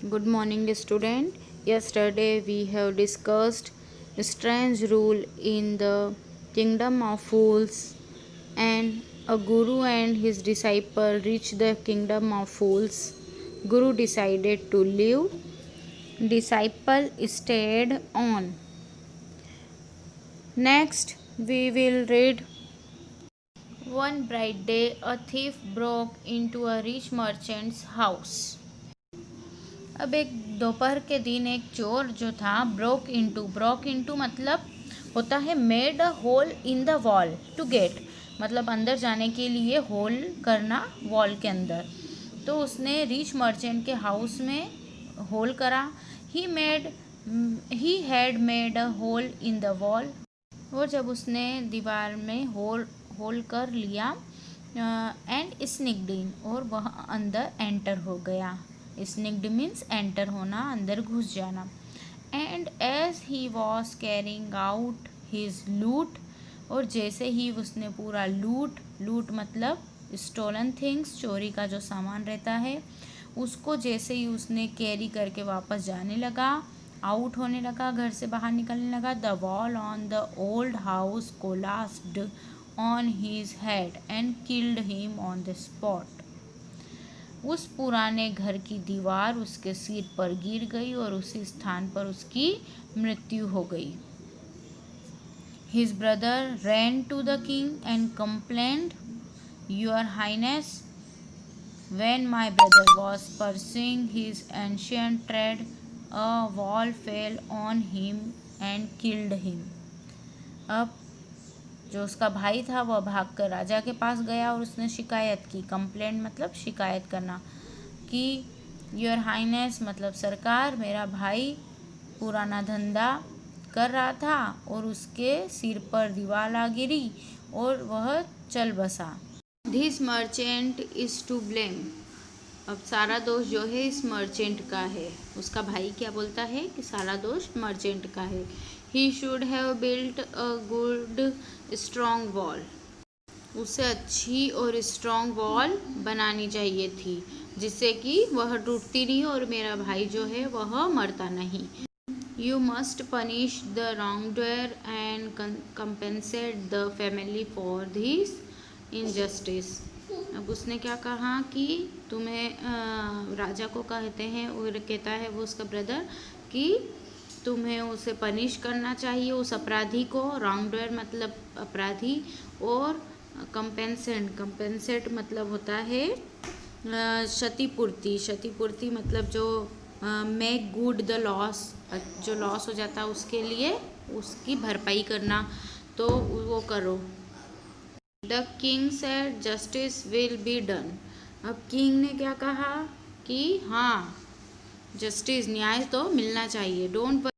Good morning, student. Yesterday we have discussed strange rule in the kingdom of fools, and a guru and his disciple reached the kingdom of fools. Guru decided to leave. Disciple stayed on. Next, we will read. One bright day, a thief broke into a rich merchant's house. अब एक दोपहर के दिन एक चोर जो था broke into मतलब होता है made a hole in the wall to get, मतलब अंदर जाने के लिए होल करना वॉल के अंदर। तो उसने रिच मर्चेंट के हाउस में होल करा। He had made a hole in the wall, और जब उसने दीवार में होल कर लिया एंड स्निक्ड इन, और वह अंदर एंटर हो गया। स्निक्ड मीन्स एंटर होना, अंदर घुस जाना। And as he was carrying out his loot, और जैसे ही उसने पूरा लूट मतलब स्टोलन थिंग्स, चोरी का जो सामान रहता है, उसको जैसे ही उसने कैरी करके वापस जाने लगा, आउट होने लगा, घर से बाहर निकलने लगा, the wall on the old house collapsed on his head and killed him on the spot. उस पुराने घर की दीवार उसके सिर पर गिर गई और उसी स्थान पर उसकी मृत्यु हो गई। His brother ran to the king and complained, Your Highness, when my brother was pursuing his ancient trade, a wall fell on him and killed him. अब जो उसका भाई था वह भागकर राजा के पास गया और उसने शिकायत की। कंप्लेंट मतलब शिकायत करना, कि योर हाइनेस मतलब सरकार, मेरा भाई पुराना धंधा कर रहा था और उसके सिर पर दीवार आ गिरी और वह चल बसा। This merchant is to blame. अब सारा दोष जो है इस मर्चेंट का है। उसका भाई क्या बोलता है कि सारा दोष मर्चेंट का है। He should have built a good strong wall. उसे अच्छी और स्ट्रॉन्ग वॉल बनानी चाहिए थी, जिससे कि वह टूटती नहीं और मेरा भाई जो है वह मरता नहीं। You must punish the wrongdoer and compensate the family for this injustice. अब उसने क्या कहा कि तुम्हें राजा को कहते हैं, और कहता है वो उसका ब्रदर, कि तुम्हें उसे पनिश करना चाहिए उस अपराधी को। रॉन्गडोअर मतलब अपराधी, और कंपेंसेट मतलब होता है क्षतिपूर्ति मतलब जो मेक गुड द लॉस, जो लॉस हो जाता है उसके लिए उसकी भरपाई करना, तो वो करो। The king said justice will be done. अब किंग ने क्या कहा कि हाँ, जस्टिस न्याय तो मिलना चाहिए। डोंट वरी,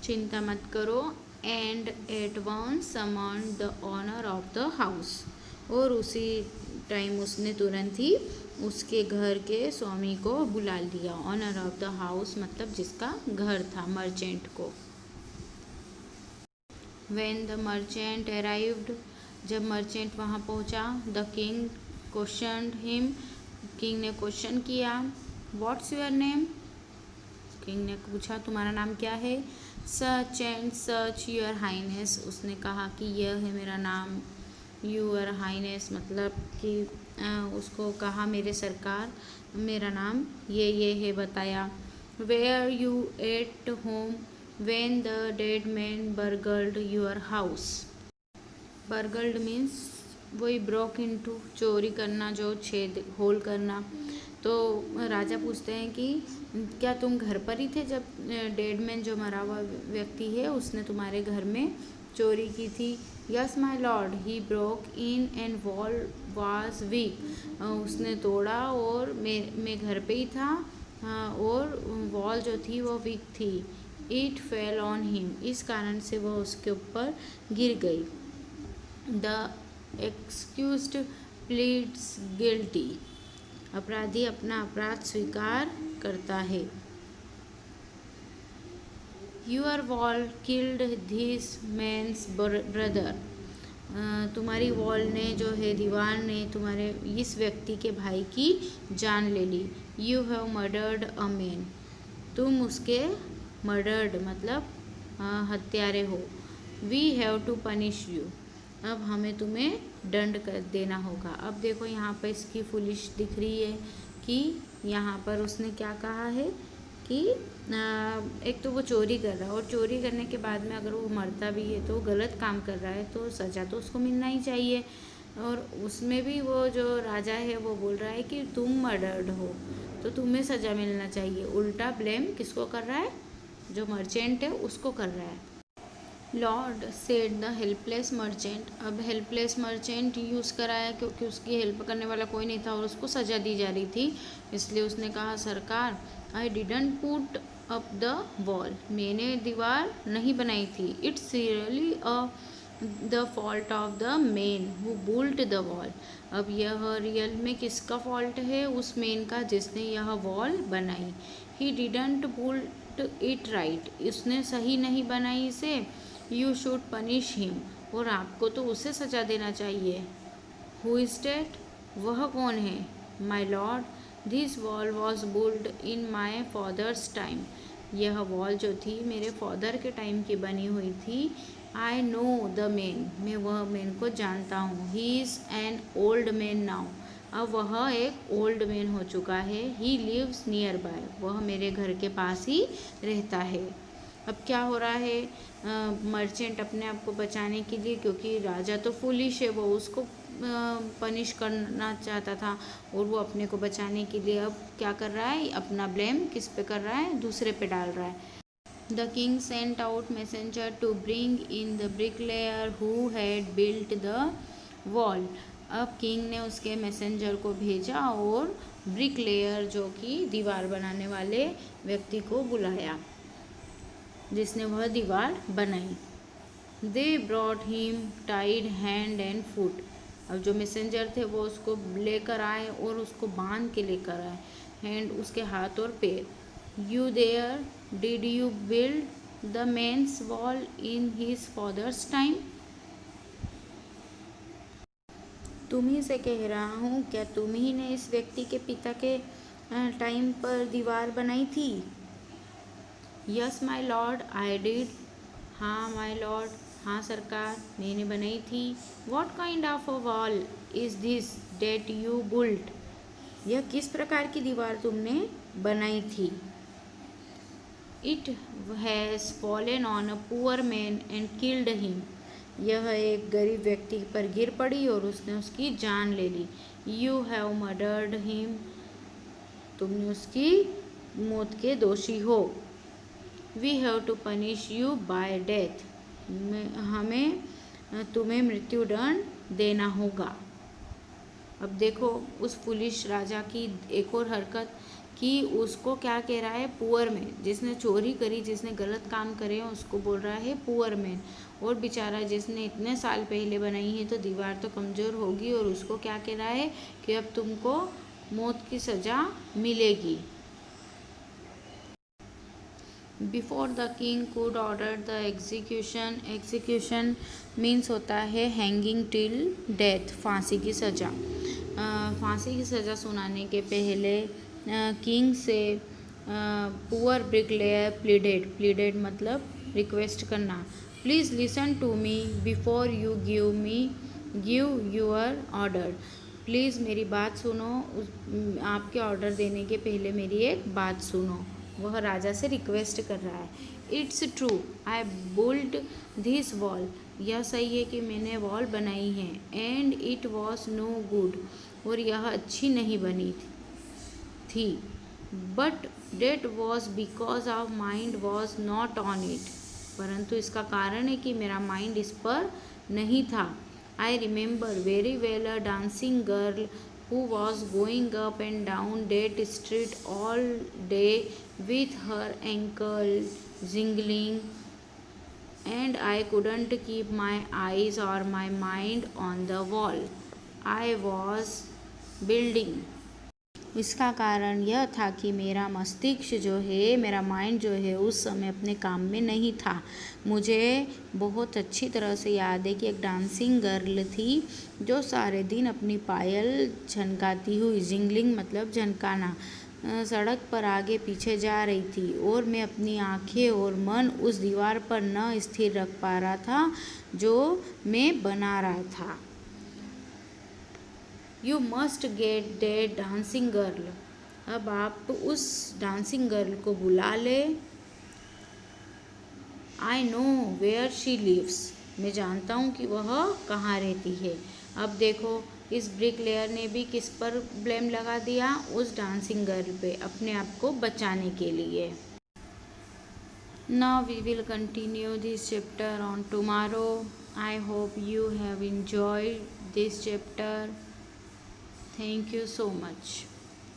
चिंता मत करो। And at once summon the owner of the house, और उसी टाइम उसने तुरंत ही उसके घर के स्वामी को बुला लिया। ऑनर ऑफ द हाउस मतलब जिसका घर था, मर्चेंट को। व्हेन द मर्चेंट अराइव्ड, जब मर्चेंट वहाँ पहुँचा, the king questioned him, king ने क्वेश्चन किया, व्हाट्स योर नेम। किंग ने पूछा तुम्हारा नाम क्या है। Such and such your highness, उसने कहा कि यह है मेरा नाम। योर हाइनेस मतलब कि उसको कहा मेरे सरकार, मेरा नाम ये है बताया। Were you at home when the dead man burgled your house. Burgled means वही ब्रोक इनटू, चोरी करना, जो छेद होल करना। तो राजा पूछते हैं कि क्या तुम घर पर ही थे जब डेड मैन, जो मरा हुआ व्यक्ति है, उसने तुम्हारे घर में चोरी की थी। Yes my lord, he broke in and wall was weak. उसने तोड़ा और मैं घर पे ही था, और वॉल जो थी वो वीक थी। इट फेल ऑन हिम, इस कारण से वह उसके ऊपर गिर गई। द एक्सक्यूज्ड प्लीड्स गिल्टी, अपराधी अपना अपराध स्वीकार करता है। Your wall killed this man's brother, तुम्हारी वॉल ने जो है, दीवार ने तुम्हारे इस व्यक्ति के भाई की जान ले ली। You have murdered a man, तुम उसके मर्डर्ड मतलब हत्यारे हो। We have to punish you, अब हमें तुम्हें दंड कर देना होगा। अब देखो यहाँ पर इसकी फुलिश दिख रही है कि यहाँ पर उसने क्या कहा है कि एक तो वो चोरी कर रहा है और चोरी करने के बाद में अगर वो मरता भी है तो गलत काम कर रहा है तो सज़ा तो उसको मिलना ही चाहिए। और उसमें भी वो जो राजा है वो बोल रहा है कि तुम मर्डर्ड हो तो तुम्हें सज़ा मिलना चाहिए। उल्टा ब्लेम किसको कर रहा है, जो मर्चेंट है उसको कर रहा है। Lord said the helpless merchant, अब हेल्पलेस मर्चेंट यूज़ कराया क्योंकि उसकी हेल्प करने वाला कोई नहीं था और उसको सज़ा दी जा रही थी, इसलिए उसने कहा सरकार I didn't put up the wall, मैंने दीवार नहीं बनाई थी। It's really the fault of the man who built the wall, अब यह रियल में किसका फॉल्ट है, उस मैन का जिसने यह वॉल बनाई। He didn't built it right, उसने सही नहीं बनाई इसे। यू शुड पनिश हिम, और आपको तो उसे सजा देना चाहिए। हु इज डेट, वह कौन है। My lord this wall was built in my father's time, यह वॉल जो थी मेरे फादर के टाइम की बनी हुई थी। आई नो द मैन, मैं वह मैन को जानता हूँ। He is an old man now, अब वह एक ओल्ड मैन हो चुका है। ही लिव्स नियर बाय, वह मेरे घर के पास ही रहता है। अब क्या हो रहा है, मर्चेंट अपने आप को बचाने के लिए, क्योंकि राजा तो फुलिश है, वो उसको पनिश करना चाहता था और वो अपने को बचाने के लिए अब क्या कर रहा है, अपना ब्लेम किस पे कर रहा है, दूसरे पे डाल रहा है। The king sent out messenger to bring in the bricklayer who had built the wall, अब किंग ने उसके मैसेंजर को भेजा और ब्रिकलेयर जो कि दीवार बनाने वाले व्यक्ति को बुलाया जिसने वह दीवार बनाई। They brought him tied hand and foot, अब जो मैसेंजर थे वो उसको लेकर आए और उसको बांध के लेकर आए, हैंड उसके हाथ और पैर। You there did you build the men's wall in his father's time, तुम ही से कह रहा हूँ, क्या तुम ही ने इस व्यक्ति के पिता के टाइम पर दीवार बनाई थी। Yes my lord I did, हाँ माई लॉर्ड, हाँ सरकार मैंने बनाई थी। What kind of a wall is this that you built, यह किस प्रकार की दीवार तुमने बनाई थी। It has fallen on a poor man and killed him, यह एक गरीब व्यक्ति पर गिर पड़ी और उसने उसकी जान ले ली। यू हैव मर्डर्ड हिम, तुमने उसकी मौत के दोषी हो। We have to punish you by death, हमें तुम्हें मृत्युदंड देना होगा। अब देखो उस पुलिस राजा की एक और हरकत कि उसको क्या कह रहा है, पुअर मैन, जिसने चोरी करी, जिसने गलत काम करे उसको बोल रहा है पुअर मैन, और बेचारा जिसने इतने साल पहले बनाई है तो दीवार तो कमज़ोर होगी, और उसको क्या कह रहा है कि अब तुमको मौत की सज़ा मिलेगी। Before the king could order the execution, execution means होता है हैंगिंग टिल डेथ, फांसी की सज़ा। फांसी की सज़ा सुनाने के पहले किंग से पुअर ब्रिकलेयर प्लीडेड, प्लीडेड मतलब रिक्वेस्ट करना, please listen to me before you give your order, please मेरी बात सुनो, आपके ऑर्डर देने के पहले मेरी एक बात सुनो। वह राजा से रिक्वेस्ट कर रहा है। It's true I build this wall, यह सही है कि मैंने वॉल बनाई है। And it was no good, और यह अच्छी नहीं बनी थी। But that was because of mind was not on it, परंतु इसका कारण है कि मेरा माइंड इस पर नहीं था। I remember very well a dancing girl who was going up and down that street all day with her ankle jingling, and I couldn't keep my eyes or my mind on the wall I was building. इसका कारण यह था कि मेरा मस्तिष्क जो है, मेरा माइंड जो है उस समय अपने काम में नहीं था। मुझे बहुत अच्छी तरह से याद है कि एक डांसिंग गर्ल थी जो सारे दिन अपनी पायल झनकाती हुई, जिंगलिंग मतलब झनकाना, सड़क पर आगे पीछे जा रही थी और मैं अपनी आंखें और मन उस दीवार पर न स्थिर रख पा रहा था जो मैं बना रहा था। You must get that dancing girl. अब आप उस डांसिंग गर्ल को बुला ले। I know where she lives. मैं जानता हूँ कि वह कहाँ रहती है। अब देखो, इस ब्रिकलेयर ने भी किस पर ब्लेम लगा दिया? उस डांसिंग गर्ल पे, अपने आप को बचाने के लिए। Now we will continue this chapter on tomorrow. I hope you have enjoyed this chapter. Thank you so much.